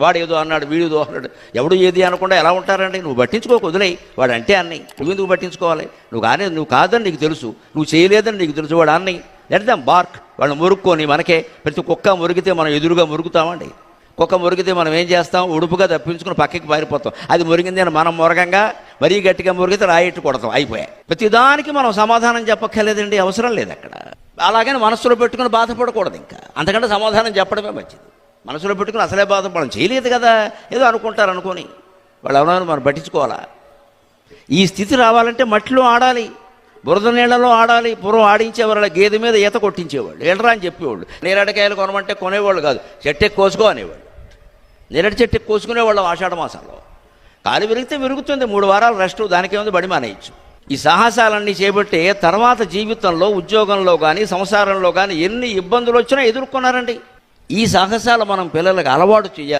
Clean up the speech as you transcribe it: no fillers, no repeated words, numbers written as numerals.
వాడు ఏదో అన్నాడు, వీడేదో అన్నాడు, ఎవడు ఏది అనకుండా ఎలా ఉంటారండి? నువ్వు పట్టించుకోకు, వదిలేయి. వాడు అంటే అన్నయ్య, నువ్వెందుకు పట్టించుకోవాలి? నువ్వు కాదని నీకు తెలుసు, నువ్వు చేయలేదని నీకు తెలుసు, వాడు అన్నయ్య. Let them BARC. వాళ్ళు మురుక్కొని మనకే. ప్రతి కుక్క మురిగితే మనం ఎదురుగా మురుగుతామండి. కుక్క మురిగితే మనం ఏం చేస్తాం? ఉడుపుగా తప్పించుకుని పక్కకి పారిపోతాం. అది మురిగింది అని మనం మురగంగా మరీ గట్టిగా మురిగితే రాయిట్టు కొడతాం, అయిపోయాయి. ప్రతిదానికి మనం సమాధానం చెప్పక్కర్లేదండి, అవసరం లేదు అక్కడ. అలాగని మనసులో పెట్టుకుని బాధపడకూడదు. ఇంకా అంతకంటే సమాధానం చెప్పడమే మంచిది. మనసులో పెట్టుకుని అసలే బాధపడడం చేయలేదు కదా, ఏదో అనుకుంటారు అనుకొని వాళ్ళు ఎవరైనా మనం పట్టించుకోవాలా? ఈ స్థితి రావాలంటే మట్టిలో ఆడాలి, బురద నీళ్లలో ఆడాలి. పూర్వం ఆడించేవాళ్ళు, గేదె మీద ఈత కొట్టించేవాళ్ళు, వెళ్ళరా అని చెప్పేవాళ్ళు. నేరేడుకాయలు కొనమంటే కొనేవాళ్ళు కాదు, చెట్టు ఎక్కి కోసుకో అనేవాళ్ళు. నేరేడు చెట్టు ఎక్కి కోసుకునేవాళ్ళం ఆషాఢ మాసంలో. కాలు విరిగితే విరుగుతుంది, 3 వారాలు రెస్ట్, దానికేముంది బడి మానేయచ్చు. ఈ సాహసాలన్నీ చేపట్టే తర్వాత జీవితంలో, ఉద్యోగంలో కానీ సంసారంలో కానీ ఎన్ని ఇబ్బందులు వచ్చినా ఎదుర్కొన్నారండి. ఈ సాహసాలు మనం పిల్లలకు అలవాటు చేయాలి.